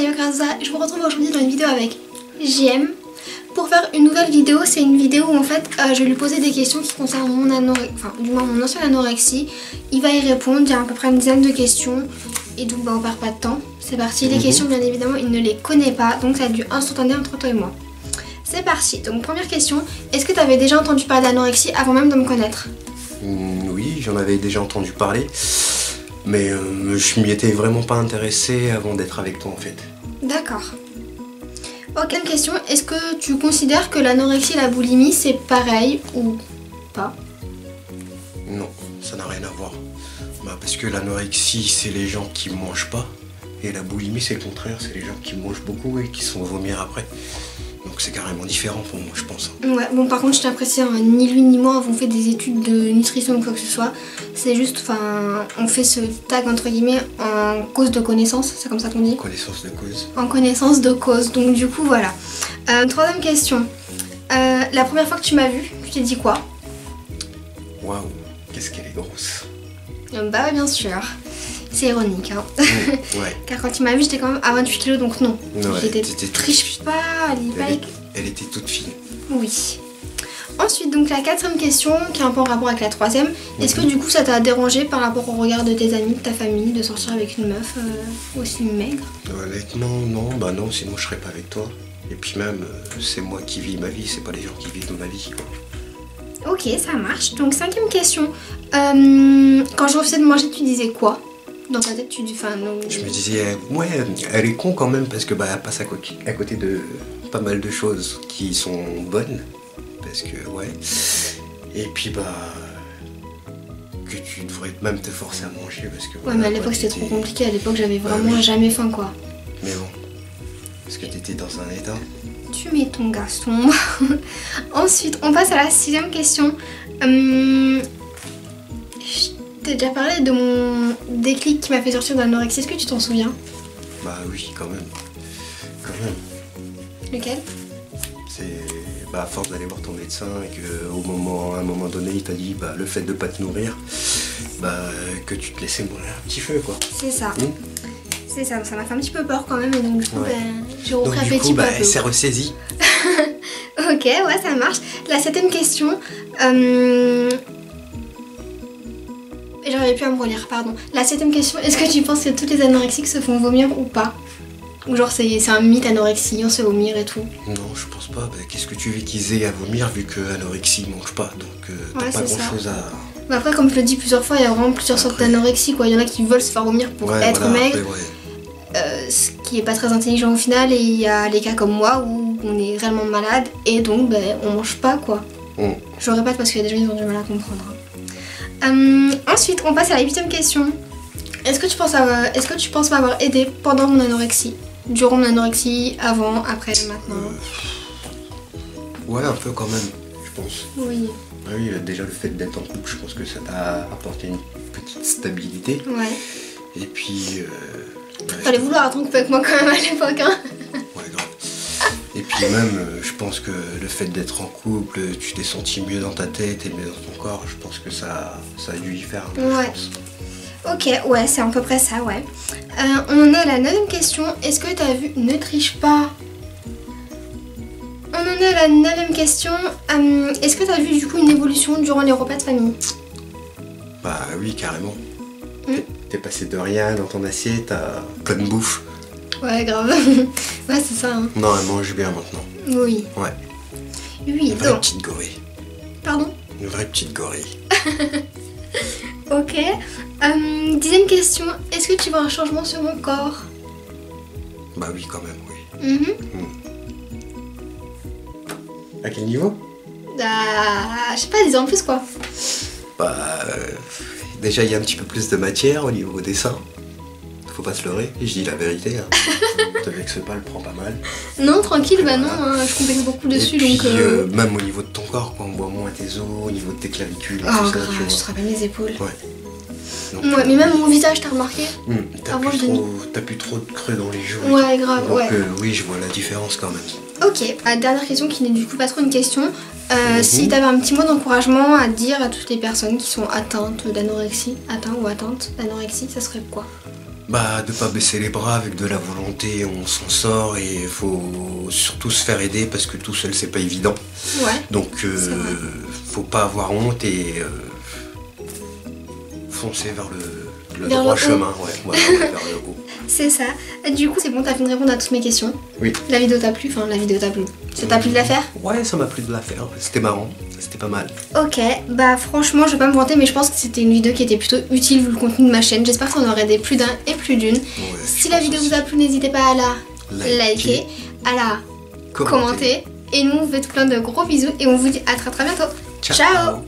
Yokaza, je vous retrouve aujourd'hui dans une vidéo avec JM pour faire une nouvelle vidéo. C'est une vidéo où en fait je vais lui poser des questions qui concernent mon anorexie, enfin du moins mon ancienne anorexie. Il va y répondre, il y a à peu près une dizaine de questions et donc on perd pas de temps. C'est parti, les questions bien évidemment il ne les connaît pas donc ça a dû instantané entre toi et moi. C'est parti, donc première question, est-ce que tu avais déjà entendu parler d'anorexie avant même de me connaître? Oui, j'en avais déjà entendu parler, mais je m'y étais vraiment pas intéressée avant d'être avec toi en fait. D'accord. Ok, une question, est-ce que tu considères que l'anorexie et la boulimie c'est pareil ou pas? Non, ça n'a rien à voir. Parce que l'anorexie c'est les gens qui mangent pas, et la boulimie c'est le contraire, c'est les gens qui mangent beaucoup et qui sont vomir après. Donc c'est carrément différent pour moi je pense. Ouais, bon par contre je t'apprécie, hein, ni lui ni moi avons fait des études de nutrition ou quoi que ce soit. C'est juste, enfin, on fait ce tag entre guillemets en cause de connaissance, c'est comme ça qu'on dit? Connaissance de cause. En connaissance de cause, donc du coup voilà. Troisième question, la première fois que tu m'as vue, tu t'es dit quoi? Waouh, qu'est-ce qu'elle est grosse. Bah bien sûr. C'est ironique, hein. Ouais. Car quand tu m'as vu, j'étais quand même à 28 kg, donc non. Ouais, j'étais triche pas, elle était toute fine. Oui. Ensuite, donc la quatrième question, qui est un peu en rapport avec la troisième. Est-ce que du coup ça t'a dérangé par rapport au regard de tes amis, de ta famille, de sortir avec une meuf aussi maigre? Honnêtement, non, bah non, sinon je serais pas avec toi. Et puis même, c'est moi qui vis ma vie, c'est pas les gens qui vivent ma vie, quoi. Ok, ça marche. Donc cinquième question. Quand je refusais de manger, tu disais quoi? Dans ta tête, tu dis... Enfin, non... Je me disais, ouais, elle est con quand même parce que bah, elle passe à côté de pas mal de choses qui sont bonnes. Parce que, ouais. Et puis, bah... que tu devrais même te forcer à manger parce que... Ouais, voilà, mais à l'époque, c'était trop compliqué. À l'époque, j'avais vraiment jamais faim, quoi. Mais bon. Parce que t'étais dans un état... Tu mets ton garçon. Ensuite, on passe à la sixième question. Je t'ai déjà parlé de mon déclic qui m'a fait sortir de l'anorexie. Est-ce que tu t'en souviens? Bah oui, quand même. Quand même. Lequel? C'est à force d'aller voir ton médecin et qu'à un moment donné, il t'a dit bah, le fait de pas te nourrir, bah, que tu te laissais mourir un petit feu, quoi. C'est ça. C'est ça, ça m'a fait un petit peu peur quand même et donc du coup j'ai repris appétit. Donc du coup, elle s'est ressaisie. Ok, ouais, ça marche. La septième question, j'aurais pu à me relire, pardon. La septième question, est-ce que tu penses que toutes les anorexiques se font vomir ou pas? Ou genre c'est un mythe anorexie, on se fait vomir et tout? Non, je pense pas. Bah, qu'est-ce que tu veux qu'ils aient à vomir vu que anorexie ils mangent pas, donc t'as pas grand chose à... Bah après, comme je le dis plusieurs fois, il y a vraiment plusieurs sortes d'anorexie, quoi. Il y en a qui veulent se faire vomir pour être maigre. Ce qui est pas très intelligent au final, et il y a les cas comme moi où on est réellement malade et donc on mange pas, quoi. Je le répète parce qu'il y a des gens qui ont du mal à comprendre. Ensuite on passe à la huitième question. Est-ce que tu penses m'avoir aidé pendant mon anorexie? Durant mon anorexie, avant, après, maintenant? Ouais, un peu quand même, je pense. Oui. Oui, déjà le fait d'être en couple, je pense que ça t'a apporté une petite stabilité. Ouais. Et puis... fallait vouloir être en couple avec moi quand même à l'époque, hein. Ouais, grave. Et puis même, je pense que le fait d'être en couple, tu t'es senti mieux dans ta tête et mieux dans ton corps. Je pense que ça a dû y faire un peu, je pense. Ok, ouais, c'est à peu près ça, ouais. On en est à la neuvième question. Est-ce que t'as vu... Ne triche pas. On en est à la neuvième question. Est-ce que t'as vu du coup une évolution durant les repas de famille? Bah oui, carrément. T'es passé de rien dans ton assiette à plein de bouffe. Ouais, grave. Ouais, c'est ça. Hein. Non, elle mange bien maintenant. Oui. Ouais. Oui, une vraie petite gorille. Pardon? Une vraie petite gorille. Ok. Dixième question. Est-ce que tu vois un changement sur mon corps? Bah oui, quand même, oui. À quel niveau? Je sais pas, dis en plus, quoi. Bah... déjà, il y a un petit peu plus de matière au niveau des seins. Faut pas se leurrer, je dis la vérité. Hein. Te vexe pas, le prend pas mal. Non, tranquille, bah non, hein, je complexe beaucoup dessus. Et puis, donc même au niveau de ton corps, quoi, on voit moins tes os, au niveau de tes clavicules et tout ça. Je te rappelle mes épaules. Ouais. Donc, ouais, mais même mon visage, t'as remarqué? T'as plus trop de creux dans les joues. Ouais, grave, donc, ouais. Oui, je vois la différence quand même. Ok, dernière question qui n'est du coup pas trop une question. Si t'avais un petit mot d'encouragement à dire à toutes les personnes qui sont atteintes d'anorexie, atteintes ou atteintes d'anorexie, ça serait quoi? Bah, de pas baisser les bras, avec de la volonté, on s'en sort et il faut surtout se faire aider parce que tout seul c'est pas évident. Ouais. Donc faut pas avoir honte et foncer vers le droit chemin, vers le haut. C'est ça. Du coup, c'est bon, t'as fini de répondre à toutes mes questions. Oui. La vidéo t'a plu, la vidéo t'a plu. Ça t'a plu de la faire? Ouais, ça m'a plu de la faire. C'était marrant, c'était pas mal. Ok, bah franchement, je vais pas me vanter, mais je pense que c'était une vidéo qui était plutôt utile vu le contenu de ma chaîne. J'espère que ça en aurait aidé plus d'un et plus d'une. Ouais, si la vidéo vous a plu, n'hésitez pas à la liker, à la commenter. Et nous, on vous fait plein de gros bisous et on vous dit à très bientôt. Ciao.